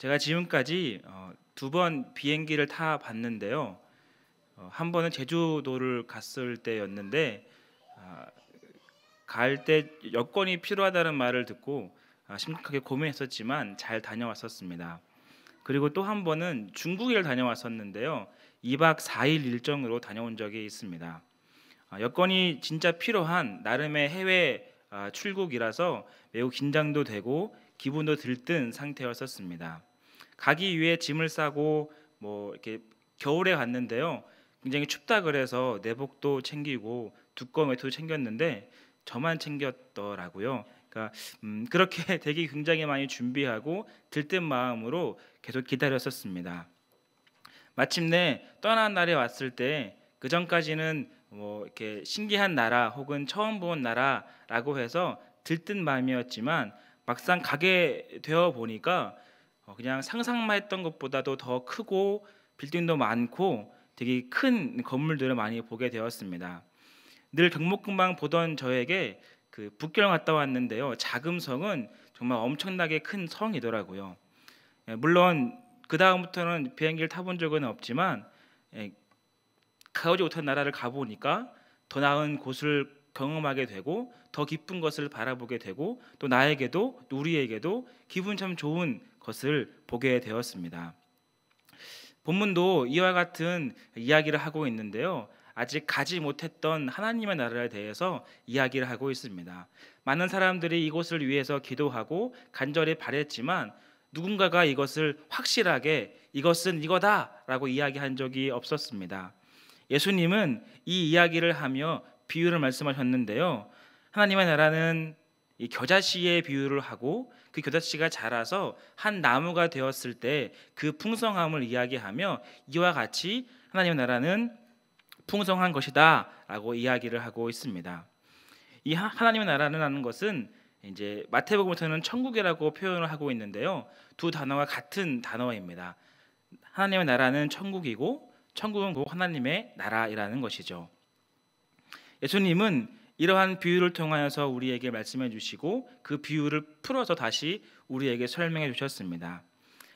제가 지금까지 두 번 비행기를 타 봤는데요. 한 번은 제주도를 갔을 때였는데 갈 때 여권이 필요하다는 말을 듣고 심각하게 고민했었지만 잘 다녀왔었습니다. 그리고 또 한 번은 중국을 다녀왔었는데요. 2박 4일 일정으로 다녀온 적이 있습니다. 여건이 진짜 필요한 나름의 해외 출국이라서 매우 긴장도 되고 기분도 들뜬 상태였었습니다. 가기 위해 짐을 싸고 이렇게 겨울에 갔는데요. 굉장히 춥다 그래서 내복도 챙기고 두꺼운 외투도 챙겼는데 저만 챙겼더라고요. 그러니까 그렇게 되게 굉장히 많이 준비하고 들뜬 마음으로 계속 기다렸었습니다. 마침내 떠난 날에 왔을 때 그 전까지는 이렇게 신기한 나라 혹은 처음 본 나라라고 해서 들뜬 마음이었지만 막상 가게 되어 보니까 그냥 상상만 했던 것보다도 더 크고 빌딩도 많고 되게 큰 건물들을 많이 보게 되었습니다. 늘 경복궁만 보던 저에게 그 북경 갔다 왔는데요. 자금성은 정말 엄청나게 큰 성이더라고요. 물론 그 다음부터는 비행기를 타본 적은 없지만 가보지 못한 나라를 가보니까 더 나은 곳을 경험하게 되고 더 깊은 것을 바라보게 되고 또 나에게도 우리에게도 기분 참 좋은 것을 보게 되었습니다. 본문도 이와 같은 이야기를 하고 있는데요. 아직 가지 못했던 하나님의 나라에 대해서 이야기를 하고 있습니다. 많은 사람들이 이곳을 위해서 기도하고 간절히 바랬지만 누군가가 이것을 확실하게 이것은 이거다라고 이야기한 적이 없었습니다. 예수님은 이 이야기를 하며 비유를 말씀하셨는데요. 하나님의 나라는 이 겨자씨의 비유를 하고 그 겨자씨가 자라서 한 나무가 되었을 때 그 풍성함을 이야기하며 이와 같이 하나님의 나라는 풍성한 것이다라고 이야기를 하고 있습니다. 이 하나님의 나라라는 것은 이제 마태복음에서는 천국이라고 표현을 하고 있는데요. 두 단어가 같은 단어입니다. 하나님의 나라는 천국이고 천국은 곧 하나님의 나라이라는 것이죠. 예수님은 이러한 비유를 통하여서 우리에게 말씀해 주시고 그 비유를 풀어서 다시 우리에게 설명해 주셨습니다.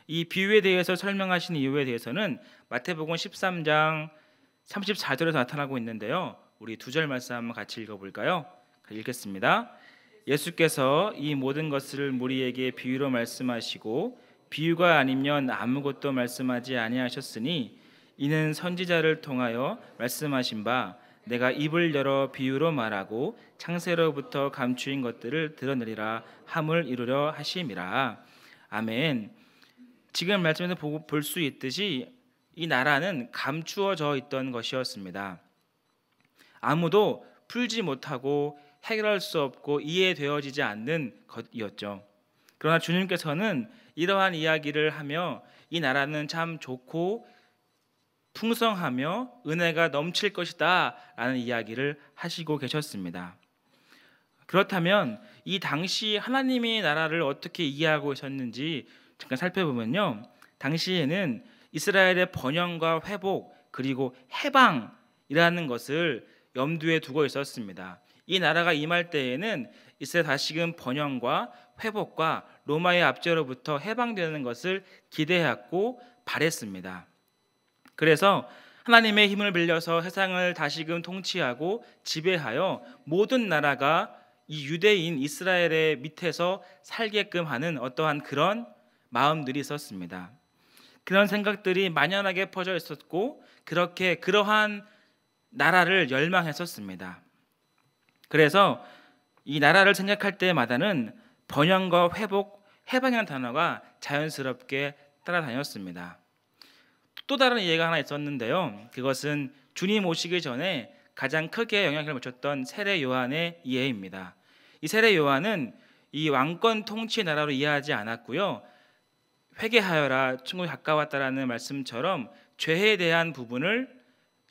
이 비유에 대해서 설명하신 이유에 대해서는 마태복음 13장 34절에서 나타나고 있는데요. 우리 두 절 말씀 한번 같이 읽어볼까요? 읽겠습니다. 예수께서 이 모든 것을 무리에게 비유로 말씀하시고 비유가 아니면 아무것도 말씀하지 아니하셨으니 이는 선지자를 통하여 말씀하신 바 내가 입을 열어 비유로 말하고 창세로부터 감추인 것들을 드러내리라 함을 이루려 하심이라. 아멘. 지금 말씀에서 볼 수 있듯이 이 나라는 감추어져 있던 것이었습니다. 아무도 풀지 못하고 해결할 수 없고 이해되어지지 않는 것이었죠. 그러나 주님께서는 이러한 이야기를 하며 이 나라는 참 좋고 풍성하며 은혜가 넘칠 것이다 라는 이야기를 하시고 계셨습니다. 그렇다면 이 당시 하나님의 나라를 어떻게 이해하고 있었는지 잠깐 살펴보면요. 당시에는 이스라엘의 번영과 회복 그리고 해방이라는 것을 염두에 두고 있었습니다. 이 나라가 임할 때에는 이스라엘 다시금 번영과 회복과 로마의 압제로부터 해방되는 것을 기대했고 바랬습니다. 그래서 하나님의 힘을 빌려서 세상을 다시금 통치하고 지배하여 모든 나라가 이 유대인 이스라엘의 밑에서 살게끔 하는 어떠한 그런 마음들이 있었습니다. 그런 생각들이 만연하게 퍼져 있었고 그러한 나라를 열망했었습니다. 그래서 이 나라를 생각할 때마다는 번영과 회복, 해방이라는 단어가 자연스럽게 따라다녔습니다. 또 다른 이해가 하나 있었는데요. 그것은 주님 오시기 전에 가장 크게 영향을 미쳤던 세례 요한의 이해입니다. 이 세례 요한은 이 왕권 통치 나라로 이해하지 않았고요. 회개하여라 천국이 가까웠다라는 말씀처럼 죄에 대한 부분을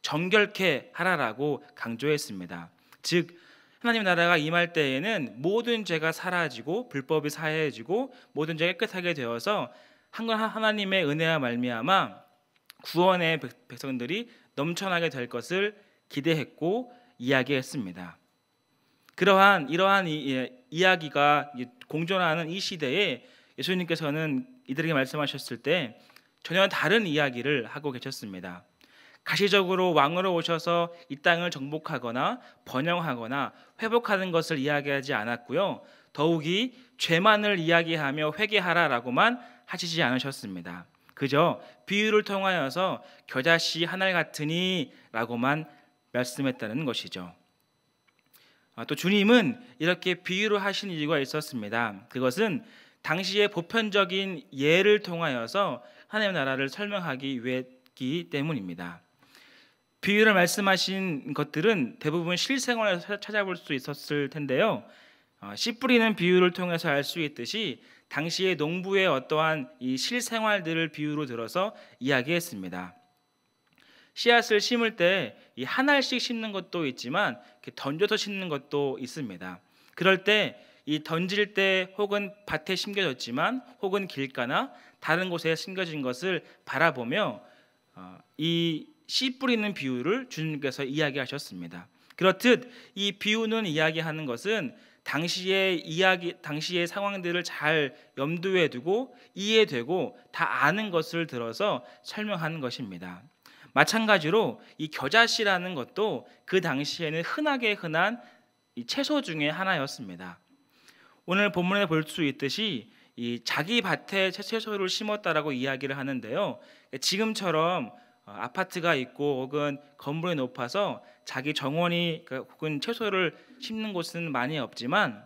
정결케 하라라고 강조했습니다. 즉 하나님 나라가 임할 때에는 모든 죄가 사라지고 불법이 사해지고 모든 죄가 깨끗하게 되어서 하나님의 은혜와 말미암아 구원의 백성들이 넘쳐나게 될 것을 기대했고 이야기했습니다. 이러한 이야기가 공존하는 이 시대에 예수님께서는 이들에게 말씀하셨을 때 전혀 다른 이야기를 하고 계셨습니다. 가시적으로 왕으로 오셔서 이 땅을 정복하거나 번영하거나 회복하는 것을 이야기하지 않았고요. 더욱이 죄만을 이야기하며 회개하라라고만 하시지 않으셨습니다. 그저 비유를 통하여서 겨자씨 한 알 같으니라고만 말씀했다는 것이죠. 또 주님은 이렇게 비유로 하신 이유가 있었습니다. 그것은 당시의 보편적인 예를 통하여서 하나님의 나라를 설명하기 위했기 때문입니다. 비유를 말씀하신 것들은 대부분 실생활에서 찾아볼 수 있었을 텐데요. 씨 뿌리는 비유를 통해서 알 수 있듯이 당시의 농부의 어떠한 이 실생활들을 비유로 들어서 이야기했습니다. 씨앗을 심을 때 이 한 알씩 심는 것도 있지만 이렇게 던져서 심는 것도 있습니다. 그럴 때 이 던질 때 혹은 밭에 심겨졌지만 혹은 길가나 다른 곳에 심겨진 것을 바라보며 이 씨 뿌리는 비유를 주님께서 이야기하셨습니다. 그렇듯 이 비유는 이야기하는 것은 당시의 상황들을 잘 염두에 두고 이해되고 다 아는 것을 들어서 설명하는 것입니다. 마찬가지로 이 겨자씨라는 것도 그 당시에는 흔하게 흔한 이 채소 중에 하나였습니다. 오늘 본문에 볼 수 있듯이 이 자기 밭에 채소를 심었다라고 이야기를 하는데요. 지금처럼 아파트가 있고 혹은 건물이 높아서 자기 정원이 혹은 채소를 심는 곳은 많이 없지만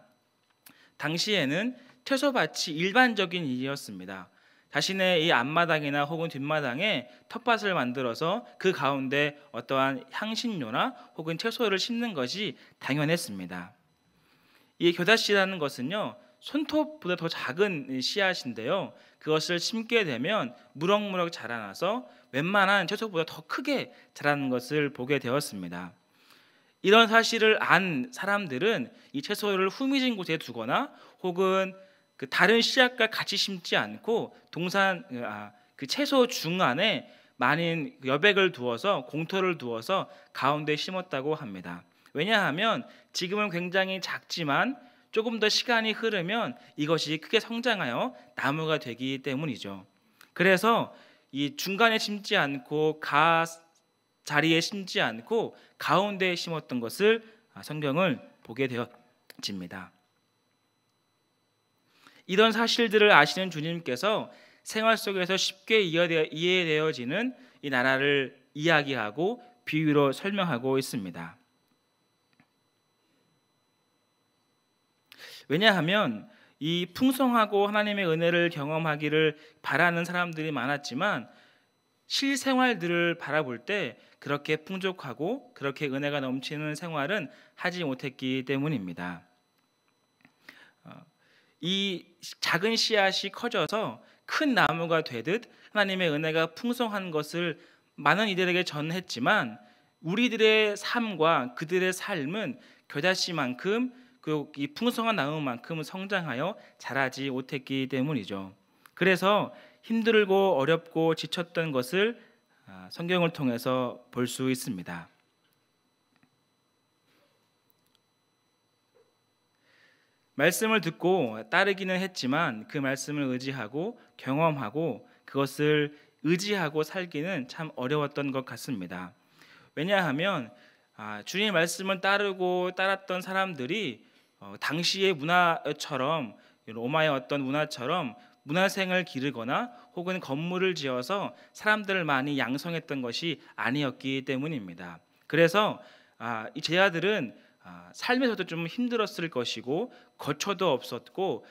당시에는 채소밭이 일반적인 일이었습니다. 자신의 이 앞마당이나 혹은 뒷마당에 텃밭을 만들어서 그 가운데 어떠한 향신료나 혹은 채소를 심는 것이 당연했습니다. 이 겨자씨라는 것은요, 손톱보다 더 작은 씨앗인데요, 그것을 심게 되면 무럭무럭 자라나서 웬만한 채소보다 더 크게 자라는 것을 보게 되었습니다. 이런 사실을 안 사람들은 이 채소를 후미진 곳에 두거나 혹은 그 다른 씨앗과 같이 심지 않고 그 채소 중안에 많은 여백을 두어서 공터를 두어서 가운데 심었다고 합니다. 왜냐하면 지금은 굉장히 작지만 조금 더 시간이 흐르면 이것이 크게 성장하여 나무가 되기 때문이죠. 그래서 이 중간에 심지 않고 자리에 심지 않고 가운데에 심었던 것을 성경을 보게 되어집니다. 이런 사실들을 아시는 주님께서 생활 속에서 쉽게 이해되어지는 이 나라를 이야기하고 비유로 설명하고 있습니다. 왜냐하면 이 풍성하고 하나님의 은혜를 경험하기를 바라는 사람들이 많았지만 실생활들을 바라볼 때 그렇게 풍족하고 그렇게 은혜가 넘치는 생활은 하지 못했기 때문입니다. 이 작은 씨앗이 커져서 큰 나무가 되듯 하나님의 은혜가 풍성한 것을 많은 이들에게 전했지만 우리들의 삶과 그들의 삶은 겨자씨만큼 이 풍성한 나무만큼 성장하여 자라지 못했기 때문이죠. 그래서 힘들고 어렵고 지쳤던 것을 성경을 통해서 볼 수 있습니다. 말씀을 듣고 따르기는 했지만 그 말씀을 의지하고 경험하고 그것을 의지하고 살기는 참 어려웠던 것 같습니다. 왜냐하면 주님의 말씀을 따르고 따랐던 사람들이 당시의 문화처럼 로마의 어떤 문화처럼 문화생을 기르거나 혹은 건물을 지어서 사람들을 많이 양성했던 것이 아니었기 때문입니다. 그래서 이 제자들은 삶에서도 좀 힘들었을 것이고 거처도 없었고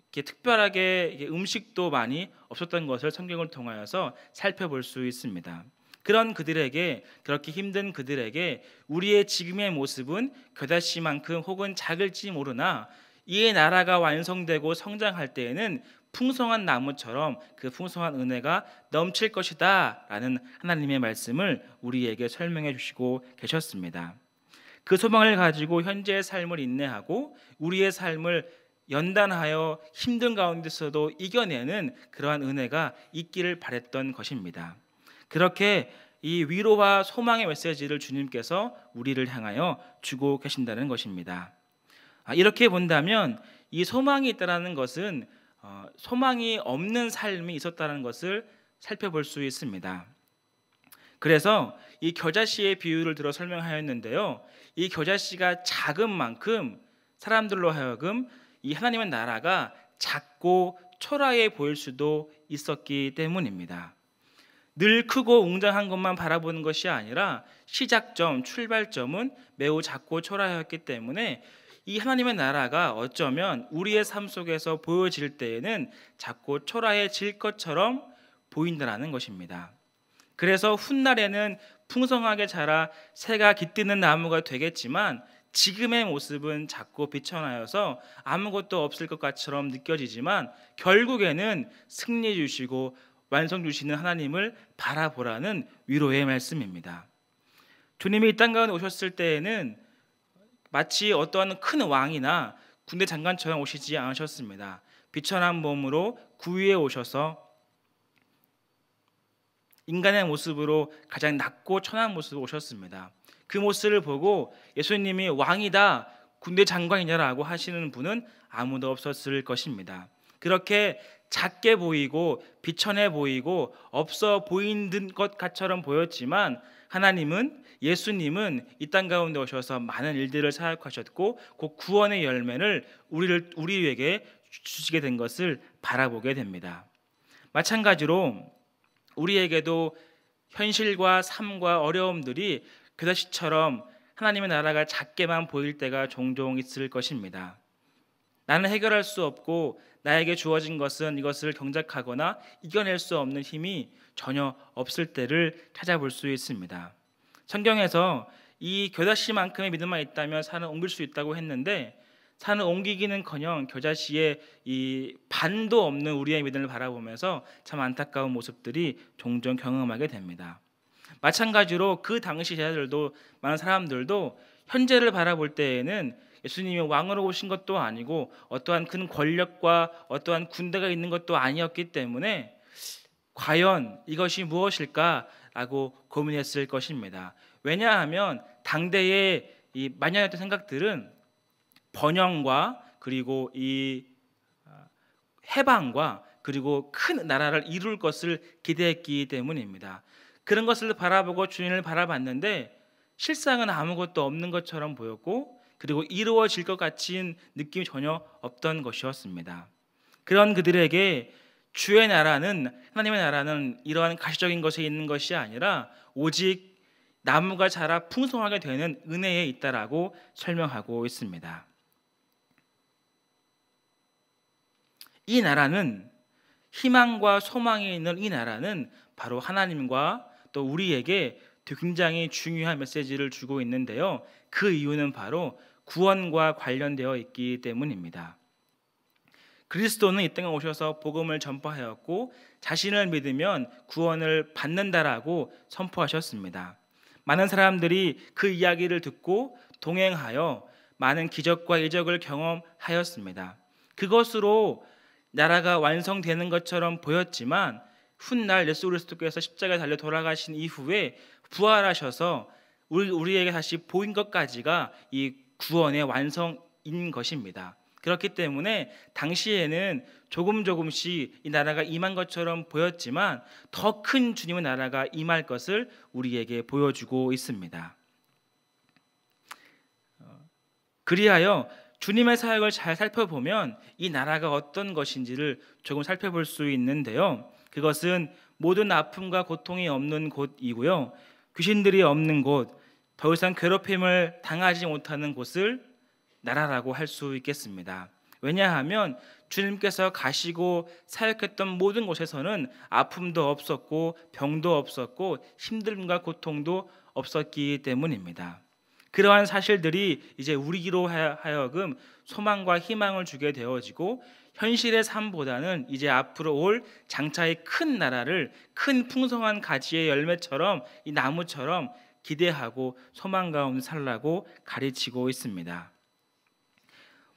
이렇게 특별하게 음식도 많이 없었던 것을 성경을 통하여서 살펴볼 수 있습니다. 그런 그들에게, 그렇게 힘든 그들에게 우리의 지금의 모습은 겨자씨만큼 혹은 작을지 모르나 이의 나라가 완성되고 성장할 때에는 풍성한 나무처럼 그 풍성한 은혜가 넘칠 것이다 라는 하나님의 말씀을 우리에게 설명해 주시고 계셨습니다. 그 소망을 가지고 현재의 삶을 인내하고 우리의 삶을 연단하여 힘든 가운데서도 이겨내는 그러한 은혜가 있기를 바랬던 것입니다. 그렇게 이 위로와 소망의 메시지를 주님께서 우리를 향하여 주고 계신다는 것입니다. 이렇게 본다면 이 소망이 있다는 것은 소망이 없는 삶이 있었다는 것을 살펴볼 수 있습니다. 그래서 이 겨자씨의 비유를 들어 설명하였는데요. 이 겨자씨가 작은 만큼 사람들로 하여금 이 하나님의 나라가 작고 초라해 보일 수도 있었기 때문입니다. 늘 크고 웅장한 것만 바라보는 것이 아니라 시작점, 출발점은 매우 작고 초라하였기 때문에 이 하나님의 나라가 어쩌면 우리의 삶 속에서 보여질 때에는 작고 초라해질 것처럼 보인다는 것입니다. 그래서 훗날에는 풍성하게 자라 새가 깃드는 나무가 되겠지만 지금의 모습은 작고 비천하여서 아무것도 없을 것 같처럼 느껴지지만 결국에는 승리 주시고 완성 주시는 하나님을 바라보라는 위로의 말씀입니다. 주님이 이 땅 가운데 오셨을 때에는 마치 어떠한 큰 왕이나 군대 장관처럼 오시지 않으셨습니다. 비천한 몸으로 구유에 오셔서 인간의 모습으로 가장 낮고 천한 모습으로 오셨습니다. 그 모습을 보고 예수님이 왕이다, 군대 장관이냐라고 하시는 분은 아무도 없었을 것입니다. 그렇게 작게 보이고 비천해 보이고 없어 보이는 것처럼 보였지만 하나님은, 예수님은 이 땅 가운데 오셔서 많은 일들을 사역하셨고 그 구원의 열매를 우리에게 주시게 된 것을 바라보게 됩니다. 마찬가지로 우리에게도 현실과 삶과 어려움들이 겨자씨처럼 하나님의 나라가 작게만 보일 때가 종종 있을 것입니다. 나는 해결할 수 없고 나에게 주어진 것은 이것을 경작하거나 이겨낼 수 없는 힘이 전혀 없을 때를 찾아볼 수 있습니다. 성경에서 이 겨자씨만큼의 믿음만 있다면 산을 옮길 수 있다고 했는데 산을 옮기기는커녕 겨자씨의 이 반도 없는 우리의 믿음을 바라보면서 참 안타까운 모습들이 종종 경험하게 됩니다. 마찬가지로 그 당시 제자들도, 많은 사람들도 현재를 바라볼 때에는 예수님이 왕으로 오신 것도 아니고 어떠한 큰 권력과 어떠한 군대가 있는 것도 아니었기 때문에 과연 이것이 무엇일까라고 고민했을 것입니다. 왜냐하면 당대의 이 만연했던 생각들은 번영과 그리고 이 해방과 그리고 큰 나라를 이룰 것을 기대했기 때문입니다. 그런 것을 바라보고 주님을 바라봤는데 실상은 아무것도 없는 것처럼 보였고 그리고 이루어질 것 같은 느낌이 전혀 없던 것이었습니다. 그런 그들에게 주의 나라는, 하나님의 나라는 이러한 가시적인 것에 있는 것이 아니라 오직 나무가 자라 풍성하게 되는 은혜에 있다라고 설명하고 있습니다. 이 나라는, 희망과 소망이 있는 이 나라는 바로 하나님과 또 우리에게 굉장히 중요한 메시지를 주고 있는데요. 그 이유는 바로 구원과 관련되어 있기 때문입니다. 그리스도는 이 땅에 오셔서 복음을 전파하였고 자신을 믿으면 구원을 받는다라고 선포하셨습니다. 많은 사람들이 그 이야기를 듣고 동행하여 많은 기적과 이적을 경험하였습니다. 그것으로 나라가 완성되는 것처럼 보였지만 훗날 예수 그리스도께서 십자가에 달려 돌아가신 이후에 부활하셔서 우리에게 다시 보인 것까지가 이 구원의 완성인 것입니다. 그렇기 때문에 당시에는 조금씩 이 나라가 임한 것처럼 보였지만 더 큰 주님의 나라가 임할 것을 우리에게 보여주고 있습니다. 그리하여 주님의 사역을 잘 살펴보면 이 나라가 어떤 것인지를 조금 살펴볼 수 있는데요. 그것은 모든 아픔과 고통이 없는 곳이고요. 귀신들이 없는 곳, 더 이상 괴롭힘을 당하지 못하는 곳을 나라라고 할 수 있겠습니다. 왜냐하면 주님께서 가시고 사역했던 모든 곳에서는 아픔도 없었고 병도 없었고 힘듦과 고통도 없었기 때문입니다. 그러한 사실들이 이제 우리로 하여금 소망과 희망을 주게 되어지고 현실의 삶보다는 이제 앞으로 올 장차의 큰 나라를 큰 풍성한 가지의 열매처럼 이 나무처럼 기대하고 소망 가운데 살라고 가르치고 있습니다.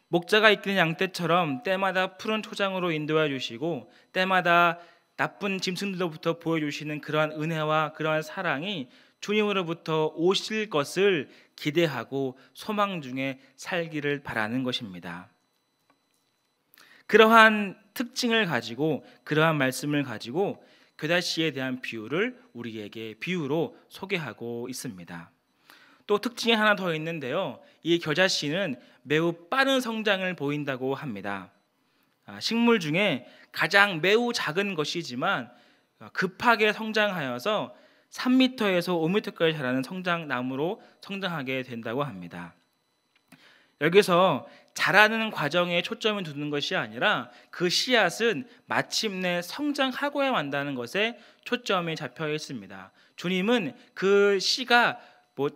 목자가 이끄는 양떼처럼 때마다 푸른 초장으로 인도해 주시고 때마다 나쁜 짐승들로부터 보여주시는 그러한 은혜와 그러한 사랑이 주님으로부터 오실 것을 기대하고 소망 중에 살기를 바라는 것입니다. 그러한 특징을 가지고 그러한 말씀을 가지고 겨자씨에 대한 비유를 우리에게 비유로 소개하고 있습니다. 또 특징이 하나 더 있는데요. 이 겨자씨는 매우 빠른 성장을 보인다고 합니다. 식물 중에 가장 매우 작은 것이지만 급하게 성장하여서 3m에서 5m까지 자라는 성장나무로 성장하게 된다고 합니다. 여기서 자라는 과정에 초점을 두는 것이 아니라 그 씨앗은 마침내 성장하고야 만다는 것에 초점이 잡혀 있습니다. 주님은 그 씨가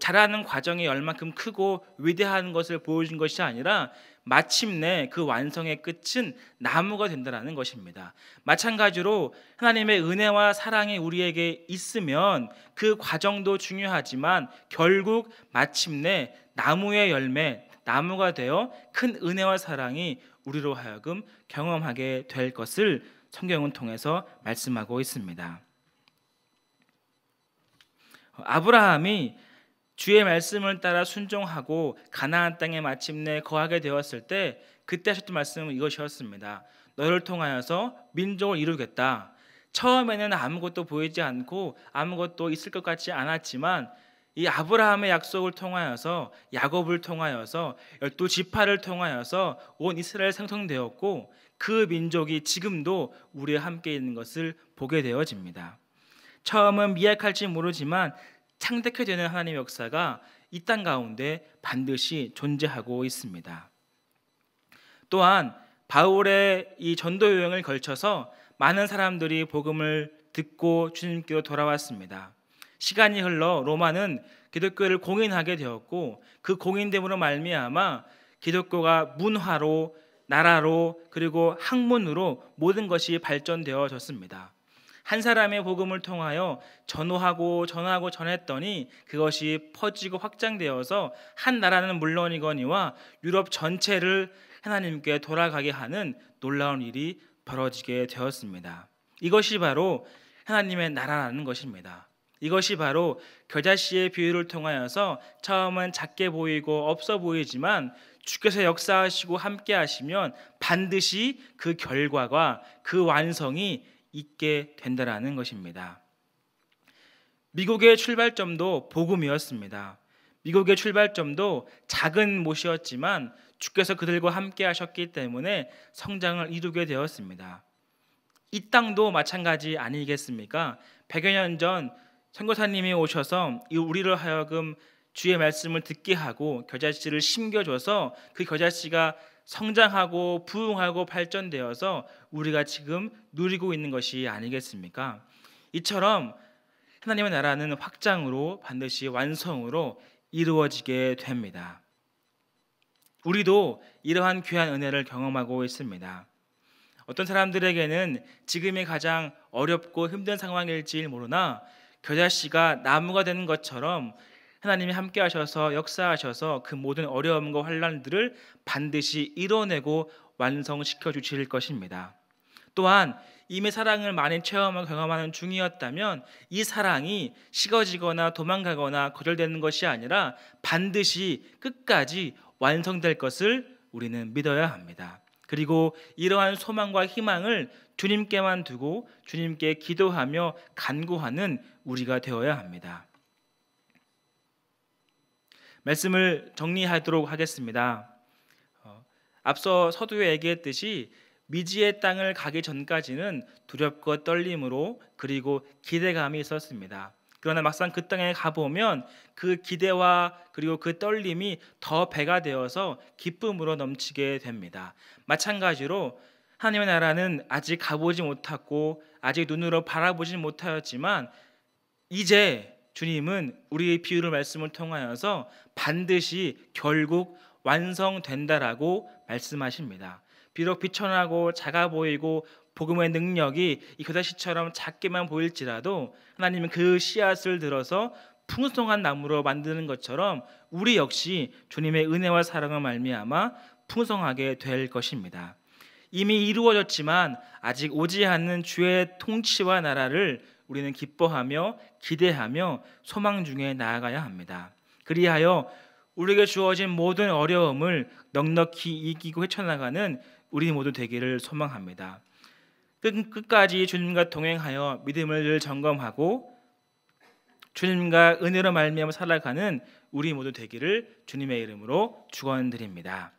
자라는 과정이 얼만큼 크고 위대한 것을 보여준 것이 아니라 마침내 그 완성의 끝은 나무가 된다는 것입니다. 마찬가지로 하나님의 은혜와 사랑이 우리에게 있으면 그 과정도 중요하지만 결국 마침내 나무의 열매, 나무가 되어 큰 은혜와 사랑이 우리로 하여금 경험하게 될 것을 성경은 통해서 말씀하고 있습니다. 아브라함이 주의 말씀을 따라 순종하고 가나안 땅에 마침내 거하게 되었을 때 그때 하셨던 말씀은 이것이었습니다. 너를 통하여서 민족을 이루겠다. 처음에는 아무것도 보이지 않고 아무것도 있을 것 같지 않았지만 이 아브라함의 약속을 통하여서 야곱을 통하여서 12지파를 통하여서 온 이스라엘 생성되었고 그 민족이 지금도 우리와 함께 있는 것을 보게 되어집니다. 처음은 미약할지 모르지만 창대케 되는 하나님의 역사가 이 땅 가운데 반드시 존재하고 있습니다. 또한 바울의 이 전도 여행을 걸쳐서 많은 사람들이 복음을 듣고 주님께로 돌아왔습니다. 시간이 흘러 로마는 기독교를 공인하게 되었고 그 공인됨으로 말미암아 기독교가 문화로, 나라로, 그리고 학문으로 모든 것이 발전되어졌습니다. 한 사람의 복음을 통하여 전하고 전했더니 그것이 퍼지고 확장되어서 한 나라는 물론이거니와 유럽 전체를 하나님께 돌아가게 하는 놀라운 일이 벌어지게 되었습니다. 이것이 바로 하나님의 나라라는 것입니다. 이것이 바로 겨자씨의 비유를 통하여서 처음은 작게 보이고 없어 보이지만 주께서 역사하시고 함께 하시면 반드시 그 결과가 그 완성이 있게 된다라는 것입니다. 미국의 출발점도 복음이었습니다. 미국의 출발점도 작은 못이었지만 주께서 그들과 함께 하셨기 때문에 성장을 이루게 되었습니다. 이 땅도 마찬가지 아니겠습니까? 100여 년 전 선교사님이 오셔서 우리를 하여금 주의 말씀을 듣게 하고 겨자씨를 심겨줘서 그 겨자씨가 성장하고 부흥하고 발전되어서 우리가 지금 누리고 있는 것이 아니겠습니까? 이처럼 하나님의 나라는 확장으로 반드시 완성으로 이루어지게 됩니다. 우리도 이러한 귀한 은혜를 경험하고 있습니다. 어떤 사람들에게는 지금이 가장 어렵고 힘든 상황일지 모르나 겨자씨가 나무가 되는 것처럼 하나님이 함께 하셔서 역사하셔서 그 모든 어려움과 환난들을 반드시 이뤄내고 완성시켜 주실 것입니다. 또한 이미 사랑을 많이 체험하고 경험하는 중이었다면 이 사랑이 식어지거나 도망가거나 거절되는 것이 아니라 반드시 끝까지 완성될 것을 우리는 믿어야 합니다. 그리고 이러한 소망과 희망을 주님께만 두고 주님께 기도하며 간구하는 우리가 되어야 합니다. 말씀을 정리하도록 하겠습니다. 앞서 서두에 얘기했듯이 미지의 땅을 가기 전까지는 두렵고 떨림으로 그리고 기대감이 있었습니다. 그러나 막상 그 땅에 가보면 그 기대와 그리고 그 떨림이 더 배가 되어서 기쁨으로 넘치게 됩니다. 마찬가지로 하나님의 나라는 아직 가보지 못하고 아직 눈으로 바라보지 못하였지만 이제 주님은 우리의 비유를 말씀을 통하여서 반드시 결국 완성된다라고 말씀하십니다. 비록 비천하고 작아 보이고 복음의 능력이 이 겨자씨처럼 작게만 보일지라도 하나님은 그 씨앗을 들어서 풍성한 나무로 만드는 것처럼 우리 역시 주님의 은혜와 사랑을 말미암아 풍성하게 될 것입니다. 이미 이루어졌지만 아직 오지 않는 주의 통치와 나라를 우리는 기뻐하며 기대하며 소망 중에 나아가야 합니다. 그리하여 우리에게 주어진 모든 어려움을 넉넉히 이기고 헤쳐나가는 우리 모두 되기를 소망합니다. 끝까지 주님과 동행하여 믿음을 늘 점검하고 주님과 은혜로 말미암아 살아가는 우리 모두 되기를 주님의 이름으로 축원드립니다.